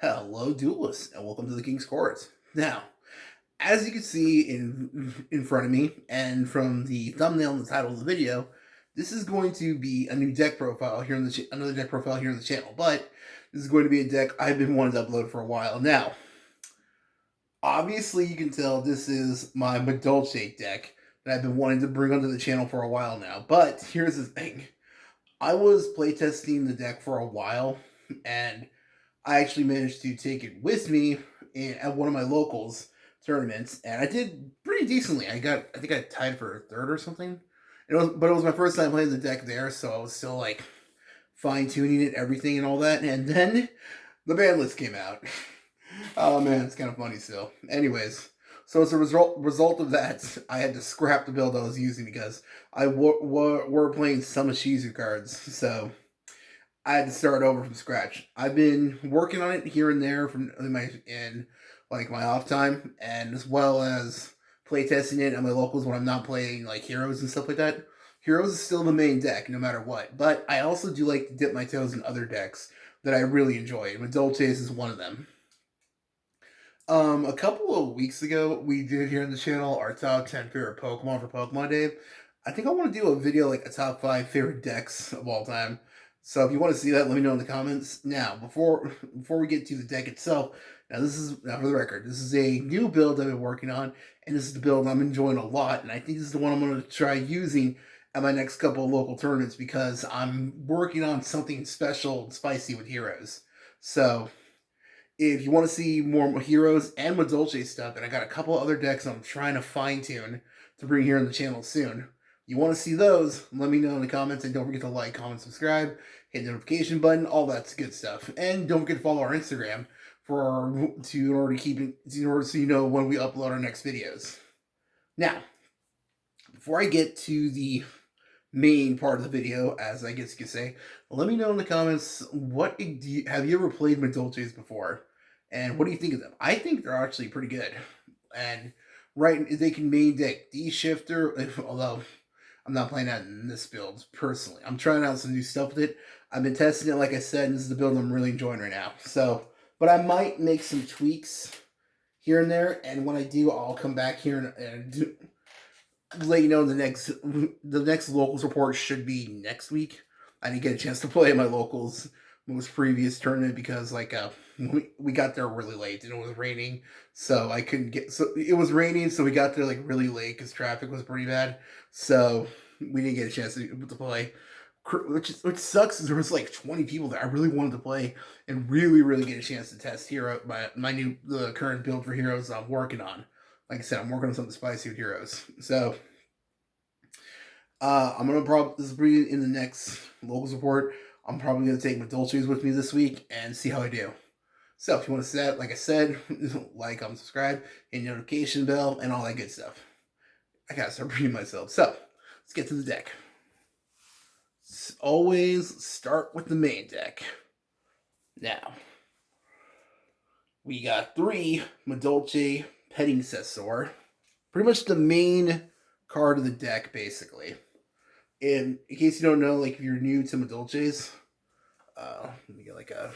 Hello, duelists, and welcome to the King's Court. Now, as you can see in front of me, and from the thumbnail and the title of the video, this is going to be a new deck profile here in the another deck profile here in the channel. But this is going to be a deck I've been wanting to upload for a while now. Obviously, you can tell this is my Madolche deck that I've been wanting to bring onto the channel for a while now. But here's the thing: I was playtesting the deck for a while, and I actually managed to take it with me at one of my locals tournaments, and I did pretty decently. I think I tied for a third or something. But it was my first time playing the deck there, so I was still like fine tuning it, everything, and all that. And then the ban list came out. Oh man, it's kind of funny still. Anyways, so as a result of that, I had to scrap the build I was using because I were playing some Shizu cards, so I had to start over from scratch. I've been working on it here and there in my off time, and as well as playtesting it at my locals when I'm not playing like heroes and stuff like that. Heroes is still the main deck no matter what, but I also do like to dip my toes in other decks that I really enjoy. Madolche is one of them. A couple of weeks ago, we did here on the channel our top 10 favorite Pokemon for Pokemon Day. I think I want to do a video like a top 5 favorite decks of all time. So if you want to see that, let me know in the comments. Now, before we get to the deck itself, now for the record, this is a new build I've been working on, and this is the build I'm enjoying a lot, and I think this is the one I'm going to try using at my next couple of local tournaments because I'm working on something special and spicy with heroes. So if you want to see more heroes and Madolche stuff, and I got a couple other decks I'm trying to fine tune to bring here on the channel soon. You want to see those, let me know in the comments, and don't forget to like, comment, subscribe, hit the notification button, all that's good stuff. And don't forget to follow our Instagram in order so you know when we upload our next videos. Now, before I get to the main part of the video, as I guess you could say, let me know in the comments have you ever played Madolches before, and what do you think of them? I think they're actually pretty good, and they can main deck D-Shifter, although I'm not playing that in this build personally. I'm trying out some new stuff with it. I've been testing it, like I said, and this is the build I'm really enjoying right now. So, but I might make some tweaks here and there, and when I do, I'll come back here and let you know the next locals report should be next week. I didn't get a chance to play at my locals most previous tournament because we got there really late and it was raining, so I couldn't get. So it was raining, so we got there like really late because traffic was pretty bad. So we didn't get a chance to play. Which sucks is there was like 20 people that I really wanted to play and really get a chance to test the current build for heroes I'm working on. Like I said, I'm working on something spicy with heroes. So I'm gonna this will be in the next locals report. I'm probably gonna take my Madolches with me this week and see how I do. So if you want to see that, like I said, like, comment, subscribe, hit the notification bell, and all that good stuff. I gotta start reading myself. So let's get to the deck. Always start with the main deck. Now we got 3 Madolche Petting Sessor. Pretty much the main card of the deck, basically. In case you don't know, like if you're new to Madolches, let me get like a...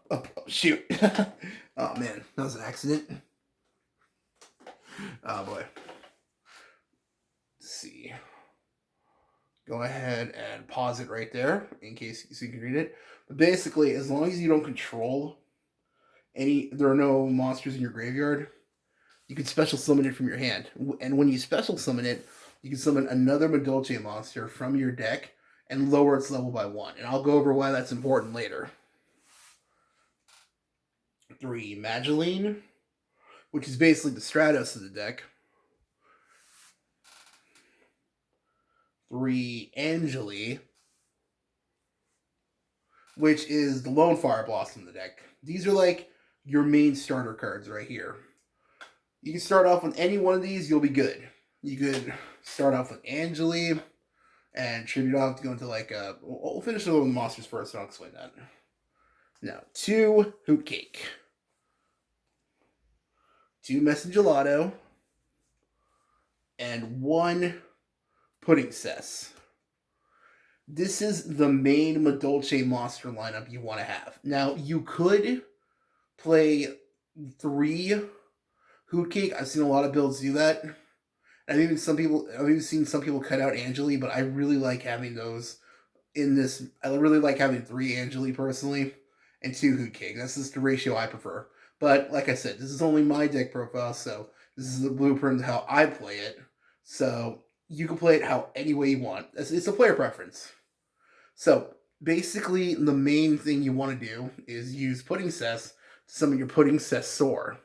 Oh shoot. Oh man, that was an accident. Oh boy. Let's see. Go ahead and pause it right there in case so you can read it. But basically, as long as you don't control there are no monsters in your graveyard, you can special summon it from your hand. And when you special summon it, you can summon another Madolche monster from your deck and lower its level by 1. And I'll go over why that's important later. 3 Madolche, which is basically the Stratos of the deck. 3 Angeli, which is the Lone Fire Blossom of the deck. These are like your main starter cards right here. You can start off with any one of these, you'll be good. You could start off with Angeli and tribute off to go into like we'll finish with the monsters first, and I'll explain that. Now, 2 Hoot Cake, 2 Messengelato, and 1 Pudding Cess. This is the main Madolche monster lineup you want to have. Now, you could play 3 Hoot Cake. I've seen a lot of builds do that. I've even seen some people cut out Angeli, but I really like having those in this. I really like having 3 Angeli personally and 2 Hoot Cake. That's just the ratio I prefer. But like I said, this is only my deck profile, so this is the blueprint of how I play it. So you can play it how any way you want. It's a player preference. So basically, the main thing you want to do is use Pudding Cess to summon your Pudding Cessor.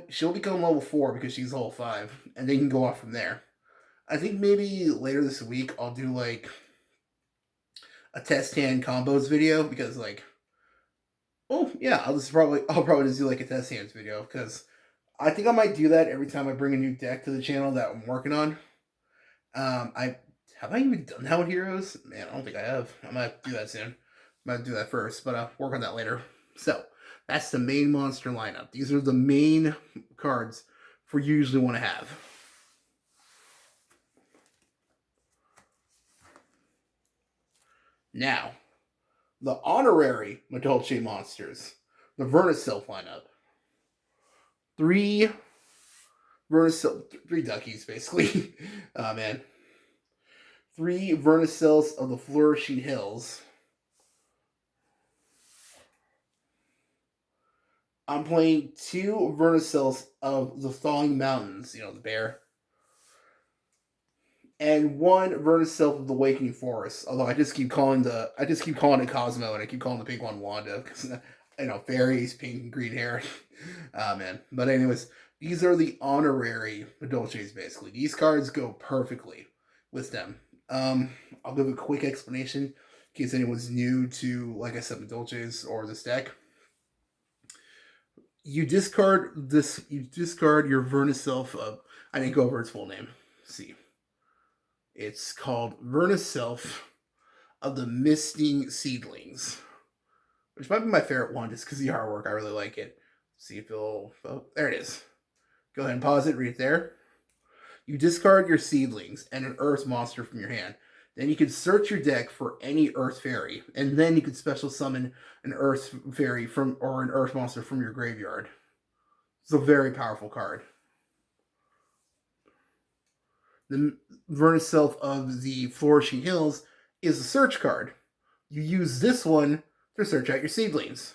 She'll become level 4 because she's level 5, and then you can go off from there. I think maybe later this week I'll do like a test hand combos video because oh yeah, I'll probably just do like a test hands video because I think I might do that every time I bring a new deck to the channel that I'm working on. I even done that with Heroes? Man, I don't think I have. I might do that soon. I might do that first, but I'll work on that later. So that's the main monster lineup. These are the main cards for you usually want to have. Now, the honorary Madolche monsters, the Verna-sylph lineup. 3 Verna-sylph, 3 duckies basically. Oh man. 3 Verna-sylphs of the Flourishing Hills. I'm playing 2 Verna-sylphs of the Thawing Mountains, the bear. And 1 Verna-sylph of the Wakening Forest. Although I just keep calling it Cosmo, and I keep calling the pink one Wanda because fairies, pink and green hair. Ah man. But anyways, these are the honorary Madolches basically. These cards go perfectly with them. I'll give a quick explanation in case anyone's new to, like I said, Madolches or this deck. You discard your Verna-sylph of, I didn't go over its full name. Let's see. It's called Verna-sylph of the Misting Seedlings, which might be my favorite one just because the artwork, I really like it. See if it'll, oh, there it is. Go ahead and pause it, read it there. You discard your seedlings and an earth monster from your hand. Then you can search your deck for any earth fairy, and then you can special summon an earth fairy or an earth monster from your graveyard. It's a very powerful card. The Verna-sylph of the Flourishing Hills is a search card. You use this one to search out your seedlings.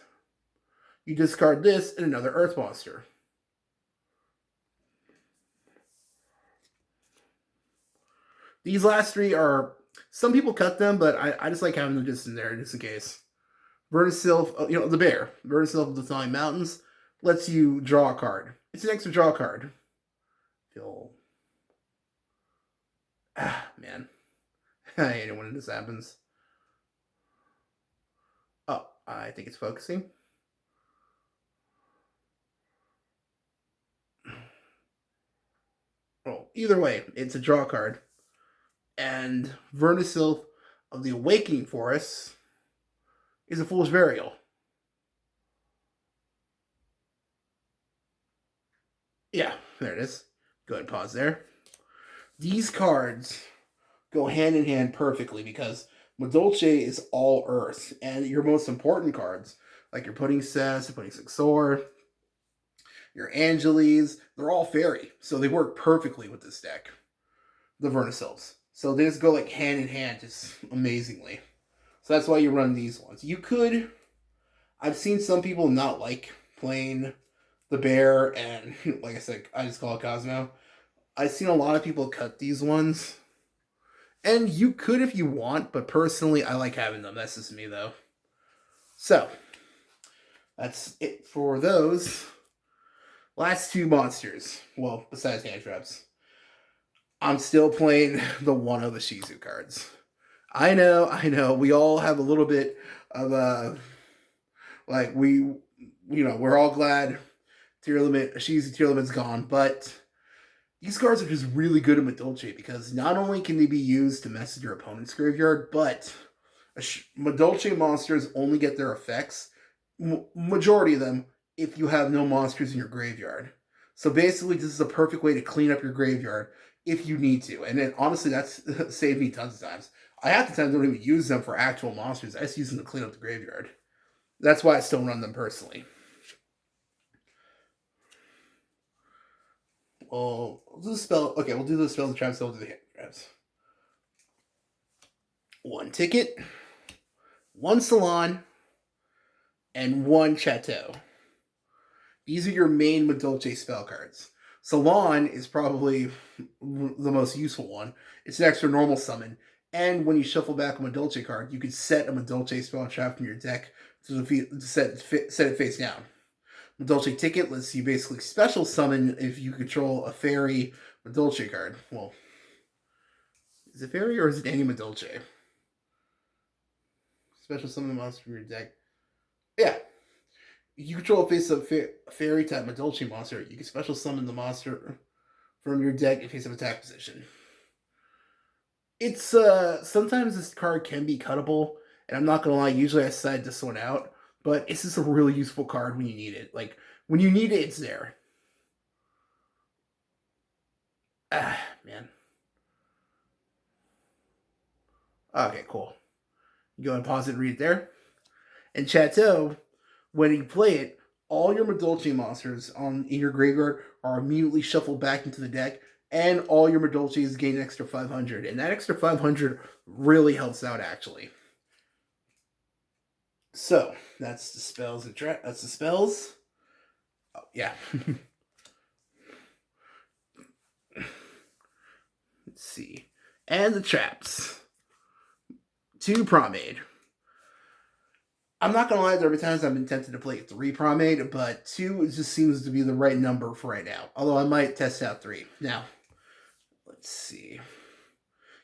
You discard this and another earth monster. These last 3 are, some people cut them, but I just like having them just in there just in case. Verna-sylph, the bear. Verna-sylph of the Thawing Mountains lets you draw a card. It's an extra draw card. Man. I hate it when this happens. Oh, I think it's focusing. Oh, either way, it's a draw card. And Verna-sylph of the Awakening Forest is a Fool's Burial. Yeah, there it is. Go ahead and pause there. These cards go hand in hand perfectly because Madolche is all earth, and your most important cards, like your Pudding Cess, your Pudding Cessor, your Angeles, they're all fairy, so they work perfectly with this deck, the Verna-sylphs. So they just go like hand in hand just amazingly. So that's why you run these ones. You could, I've seen some people not like playing the bear, and like I said, I just call it Cosmo. I've seen a lot of people cut these ones. And you could if you want, but personally, I like having them. That's just me, though. So, that's it for those last 2 monsters. Well, besides hand traps. I'm still playing the one of the Shizu cards. I know. We all have a little bit of we're all glad Shizu tier limit's gone, but these cards are just really good at Madolche because not only can they be used to mess with your opponent's graveyard, but Madolche monsters only get their effects, majority of them, if you have no monsters in your graveyard. So basically, this is a perfect way to clean up your graveyard if you need to. And then, honestly, that's saved me tons of times. I half the time don't even use them for actual monsters. I just use them to clean up the graveyard. That's why I still run them personally. We'll do the spell. Okay, we'll do the spells and traps. So we'll do the hand traps. 1 ticket, 1 salon, and 1 chateau. These are your main Madolche spell cards. Salon is probably the most useful one. It's an extra normal summon, and when you shuffle back a Madolche card, you can set a Madolche spell trap from your deck to set it face down. Madolche Ticket lets you basically special summon if you control a fairy Madolche card. Well, is it fairy or is it any Madolche? Special summon the monster from your deck. Yeah. You control a face of fairy type Madolche monster. You can special summon the monster from your deck in face of attack position. It's sometimes this card can be cuttable, and I'm not gonna lie, usually I side this one out, but it's just a really useful card when you need it. Like when you need it, it's there. Ah, man. Okay, cool. You go ahead and pause it and read it there. And Chateau, when you play it, all your Madolche monsters in your graveyard are immediately shuffled back into the deck, and all your Madolches gain an extra 500. And that extra 500 really helps out, actually. So, that's the spells. That's the spells. Oh, yeah. Let's see. And the traps. 2 Pomade. I'm not gonna lie, there have been times I've been tempted to play 3 Pomade, but 2 just seems to be the right number for right now. Although I might test out 3. Now, let's see. In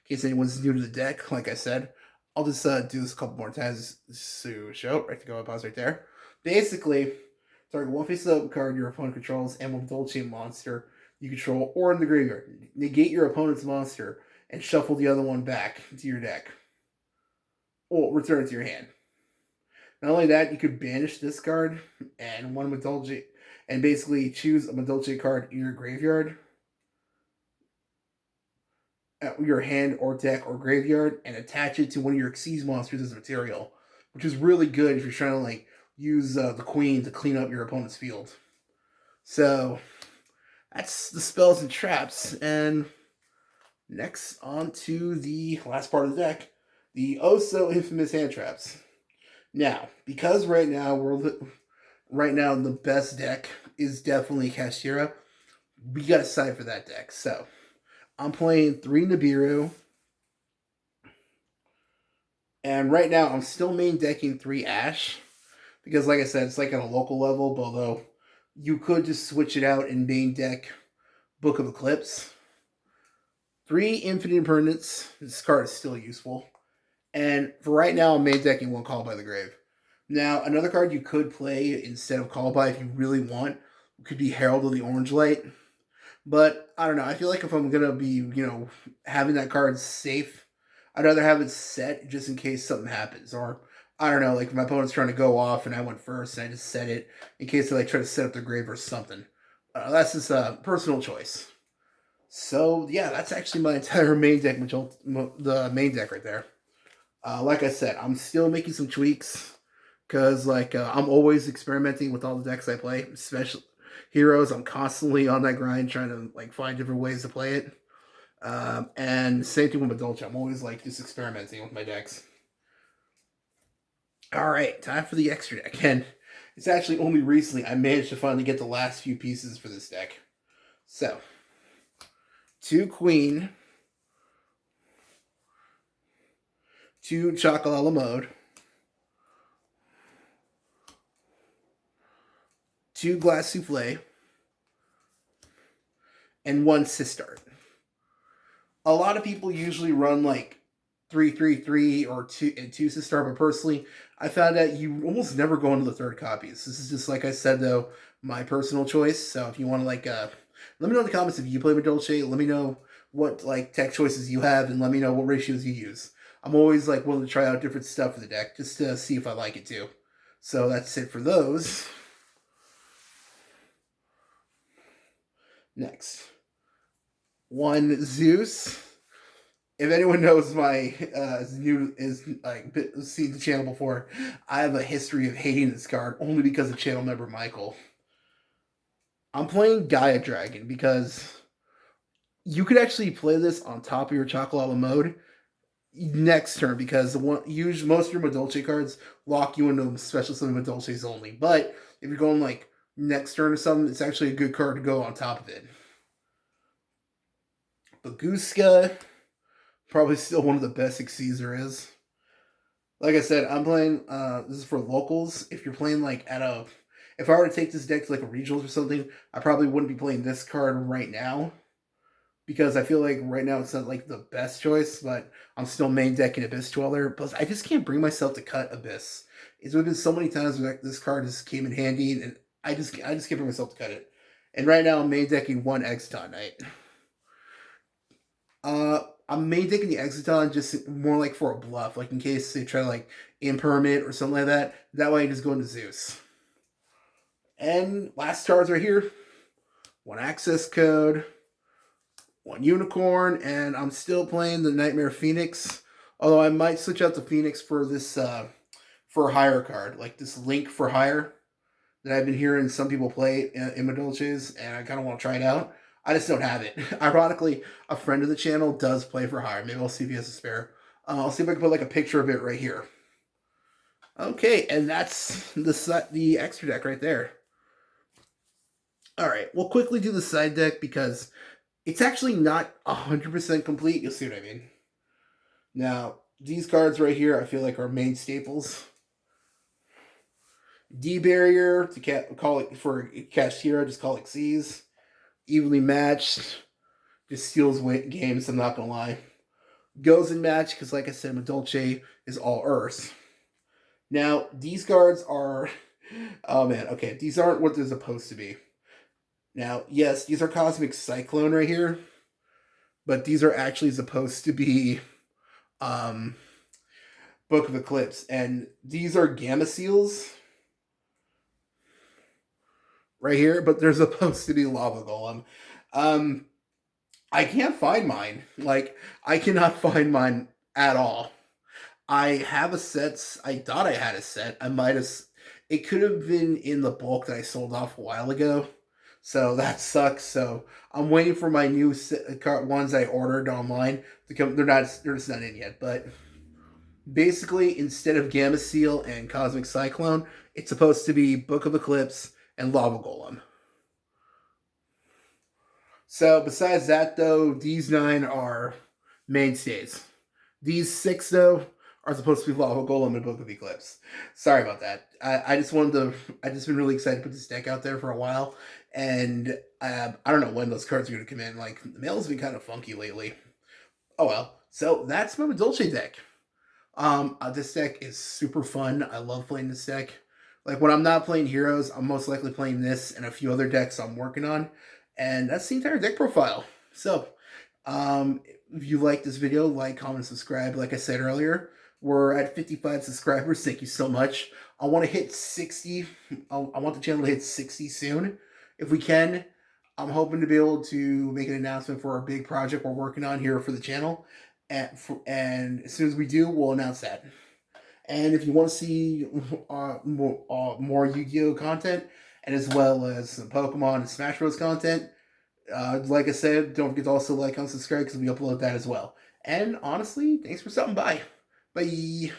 case anyone's new to the deck, like I said, I'll just do this a couple more times to show. Right to go, pause right there. Basically, target 1 face-up card your opponent controls and 1 Madolche monster you control or in the graveyard. Negate your opponent's monster and shuffle the other one back into your deck. Or return it to your hand. Not only that, you could banish this card and 1 Madolche and basically choose a Madolche card in your graveyard, at your hand or deck or graveyard, and attach it to one of your Xyz monsters as material, which is really good if you're trying to like use the queen to clean up your opponent's field. So that's the spells and traps. And next on to the last part of the deck, the oh so infamous hand traps. Now, because right now the best deck is definitely Kashtira, we got to side for that deck. So I'm playing 3 Nibiru, and right now I'm still main decking 3 Ash because, like I said, it's like at a local level. Although you could just switch it out and main deck Book of Eclipse. 3 Infinite Impermanence. This card is still useful. And for right now, I'm main decking 1 Call by the Grave. Now, another card you could play instead of Call by if you really want could be Herald of the Orange Light. But I don't know. I feel like if I'm going to be, having that card safe, I'd rather have it set just in case something happens. Or, I don't know, like if my opponent's trying to go off and I went first and I just set it in case they like try to set up their grave or something. That's just a personal choice. So, yeah, that's actually my entire main deck, the main deck right there. Like I said, I'm still making some tweaks because, I'm always experimenting with all the decks I play, especially Heroes. I'm constantly on that grind trying to find different ways to play it. And same thing with Madolche. I'm always just experimenting with my decks. All right, time for the extra deck, and it's actually only recently I managed to finally get the last few pieces for this deck. So, 2 Queen. 2 Chocolala Mode, 2 Glass Souffle, and 1 Sistart. A lot of people usually run 3-3-3 or 2 Sistart, but personally, I found that you almost never go into the third copies. This is just, like I said, though, my personal choice. So if you want to let me know in the comments if you play Madolche. Let me know what tech choices you have, and let me know what ratios you use. I'm always willing to try out different stuff for the deck just to see if I like it too. So that's it for those. Next, 1 Zeus, if anyone knows my is like seen the channel before, I have a history of hating this card only because of channel member Michael. I'm playing Gaia Dragon because you could actually play this on top of your Chocolate mode next turn because most of your Madolche cards lock you into special summon Madolches only. But if you're going like next turn or something, it's actually a good card to go on top of it. Baguska, probably still one of the best Xyz there is. Like I said, I'm playing. This is for locals. If you're playing like if I were to take this deck to like a regionals or something, I probably wouldn't be playing this card right now because I feel like right now it's not like the best choice. But I'm still main decking Abyss Dweller. Plus, I just can't bring myself to cut Abyss. It's been so many times where this card just came in handy, and I just can't bring myself to cut it. And right now, I'm main decking one Exciton Knight. I'm main decking the Exciton just more like for a bluff, like in case they try to like impermit or something like that. That way I just go into Zeus. And last cards right here. One access code, one unicorn, and I'm still playing the Nightmare Phoenix. Although I might switch out the Phoenix for this for a hire card, like this Link for Hire that I've been hearing some people play in Madolches, and I kind of want to try it out. I just don't have it. Ironically, a friend of the channel does play for hire. Maybe I'll see if he has a spare. I'll see if I can put like a picture of it right here. Okay, and that's the extra deck right there. All right, we'll quickly do the side deck because it's actually not 100% complete. You'll see what I mean. Now, these cards right here I feel like are main staples. D-Barrier, to call it for Cash Hero, just call it Xyz. Evenly matched, just steals games, I'm not gonna lie. Goes in match, because like I said, Madolche is all Earth. Now, these cards are, oh man, okay, these aren't what they're supposed to be. Now, yes, these are Cosmic Cyclone right here, but these are actually supposed to be Book of Eclipse, and these are Gamma Seals right here, but they're supposed to be Lava Golem. I can't find mine. Like, I cannot find mine at all. I have a set. I thought I had a set. I might have. It could have been in the bulk that I sold off a while ago. So that sucks. So I'm waiting for my new ones I ordered online to come. They're just not in yet. But basically, instead of Gamma Seal and Cosmic Cyclone, it's supposed to be Book of Eclipse and Lava Golem. So besides that, though, these 9 are mainstays. These 6, though, are supposed to be Lava Golem and Book of Eclipse. Sorry about that. I just been really excited to put this deck out there for a while, and I don't know when those cards are going to come in. Like, the mail's been kind of funky lately. Oh well. So that's my Madolche deck. This deck is super fun. I love playing this deck. Like, when I'm not playing Heroes, I'm most likely playing this and a few other decks I'm working on. And that's the entire deck profile. So, if you like this video, like, comment, subscribe. Like I said earlier, we're at 55 subscribers. Thank you so much. I want to hit 60. I want the channel to hit 60 soon. If we can, I'm hoping to be able to make an announcement for our big project we're working on here for the channel. And as soon as we do, we'll announce that. And if you want to see more Yu-Gi-Oh content, and as well as some Pokemon and Smash Bros content, like I said, don't forget to also like and subscribe because we upload that as well. And honestly, thanks for stopping by. Bye.